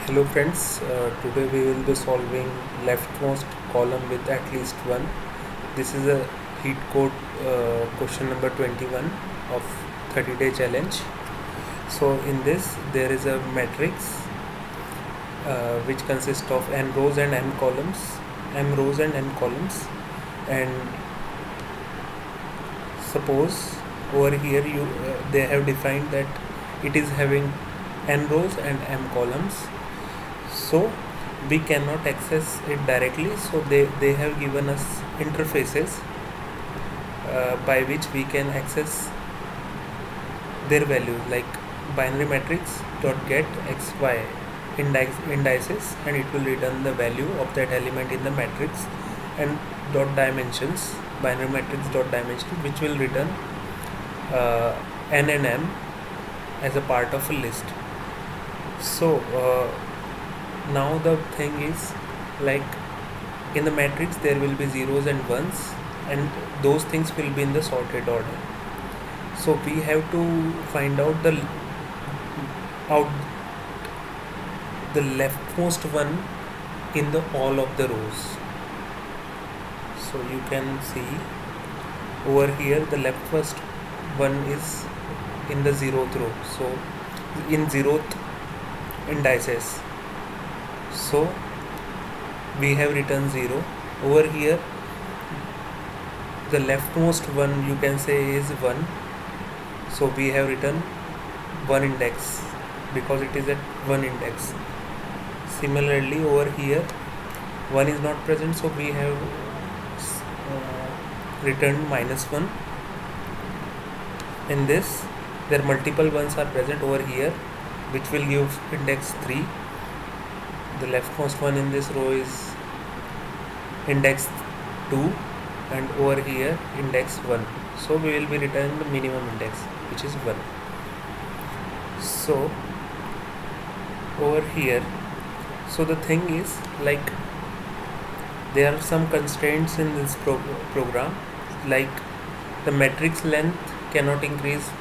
Hello friends, today we will be solving leftmost column with at least one. This is a heat code question number 21 of 30-day challenge. So in this there is a matrix which consists of n rows and m columns, and suppose over here they have defined that it is having n rows and m columns, so we cannot access it directly, so they have given us interfaces by which we can access their values, like binary matrix dot get xy indices, and it will return the value of that element in the matrix, and dot dimensions, binary matrix dot dimension, which will return n and m as a part of a list. So now the thing is, like, in the matrix there will be zeros and ones, and those things will be in the sorted order. So we have to find out the leftmost one in the all of the rows. So you can see over here the leftmost one is in the 0th row, so in 0th indices, so we have written 0 over here. The leftmost one you can say is 1, so we have written 1 index because it is at 1 index. Similarly over here 1 is not present, so we have returned -1. In this there multiple ones are present over here, which will give index 3. The leftmost one in this row is index 2, and over here index 1, so we will be returning the minimum index, which is 1. So over here, so the thing is, like, there are some constraints in this program, like the matrix length cannot increase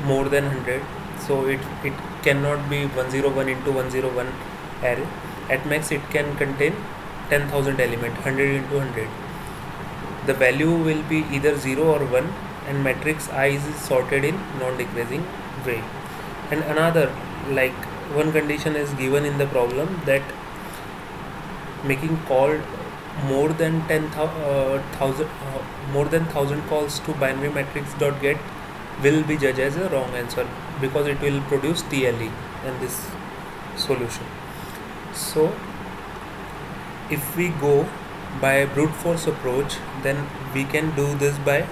more than 100, so it cannot be 101 into 101 array. At max it can contain 10,000 element, 100 into 100. The value will be either 0 or 1, and matrix I is sorted in non-decreasing way. And another, like, one condition is given in the problem, that making call more than 1000 calls to binary matrix dot get will be judged as a wrong answer, because it will produce TLE in this solution. So if we go by brute force approach, then we can do this by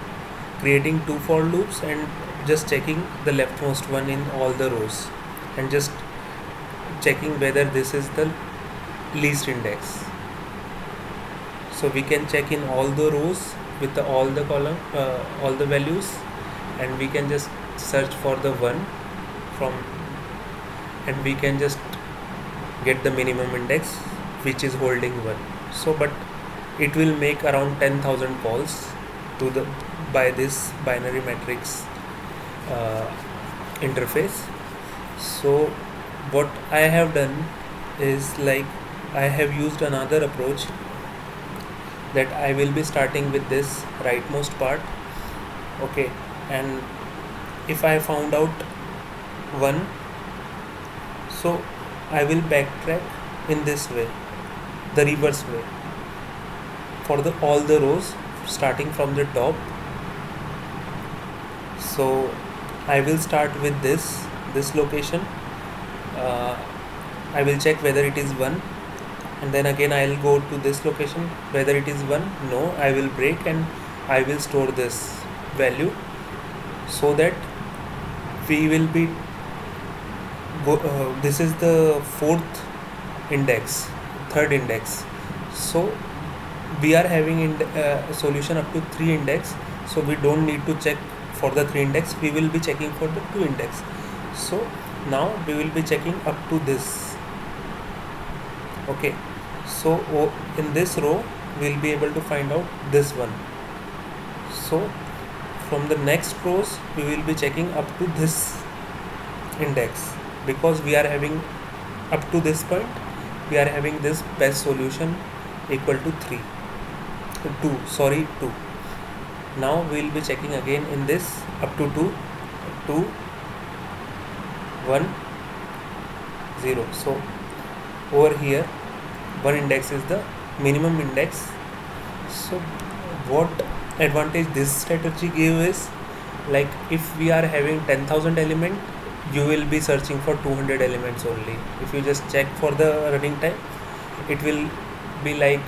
creating 2 for loops and just checking the leftmost one in all the rows, and just checking whether this is the least index. So we can check in all the rows with all the column, all the values, and we can just search for the 1 from, and we can just get the minimum index, which is holding 1. So but it will make around 10,000 calls to the by this binary matrix interface. So what I have done is, like, I have used another approach, that I will be starting with this rightmost part, okay, and if I found out 1, so I will backtrack in this way, the reverse way, for all the rows starting from the top. So I will start with this location. I will check whether it is 1, and then again I will go to this location, whether it is 1. No, I will break and I will store this value, so that we will be this is the 4th index, 3rd index, so we are having solution up to 3 index, so we don't need to check for the 3 index, we will be checking for the 2 index. So now we will be checking up to this, okay. So in this row we will be able to find out this one. So from the next rows we will be checking up to this index, because we are having Up to this point we are having this best solution equal to 2. Now we will be checking again in this up to 2, 2, 1, 0. So over here one index is the minimum index. So what advantage this strategy gives is, like if we are having 10,000 element, you will be searching for 200 elements only. If you just check for the running time, it will be like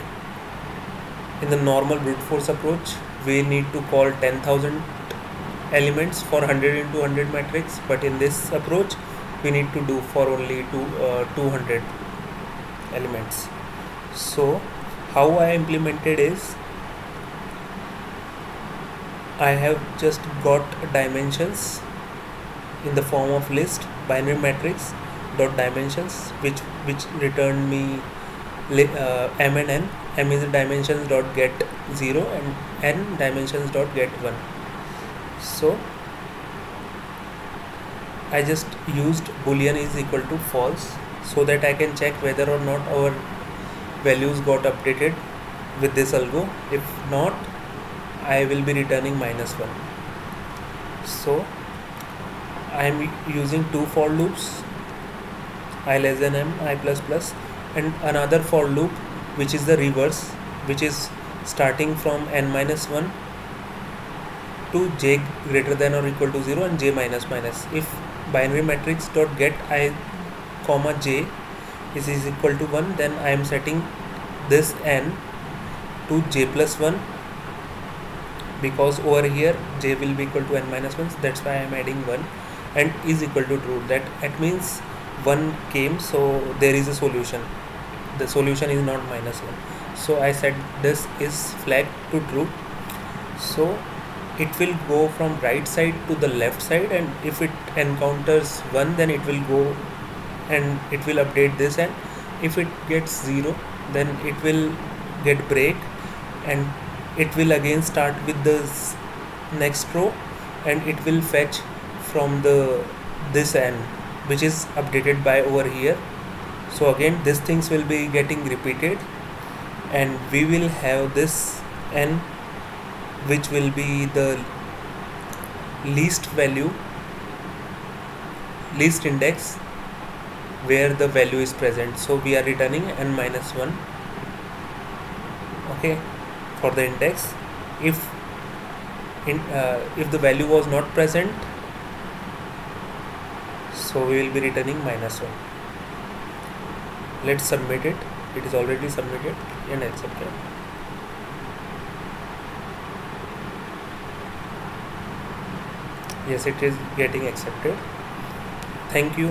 in the normal brute force approach we need to call 10,000 elements for 100 into 100 matrix, but in this approach we need to do for only 200 elements. So how I implemented is, I have just got dimensions in the form of list binary matrix dot dimensions, which returned me m and n. M is the dimensions dot get 0 and n dimensions dot get 1. So I just used boolean is equal to false so that I can check whether or not our values got updated with this algo. If not, I will be returning -1. So I am using two for loops, I less than m, I plus plus, and another for loop which is the reverse, which is starting from n minus 1 to j greater than or equal to 0 and j minus minus. If binary matrix dot get I comma j is equal to 1, then I am setting this n to j plus 1, because over here j will be equal to n minus 1, so that's why I am adding 1, and is equal to true. That means 1 came, so there is a solution. The solution is not -1. So I set this is flag to true. So it will go from right side to the left side, and if it encounters 1, then it will go and it will update this, and if it gets 0, then it will get break and it will again start with the next row, and it will fetch from this n which is updated by over here. So again these things will be getting repeated, and we will have this n which will be the least index where the value is present. So we are returning n minus 1, okay, for the index. If the value was not present, so we will be returning -1. Let's submit it. It is already submitted and accepted. Yes, it is getting accepted. Thank you.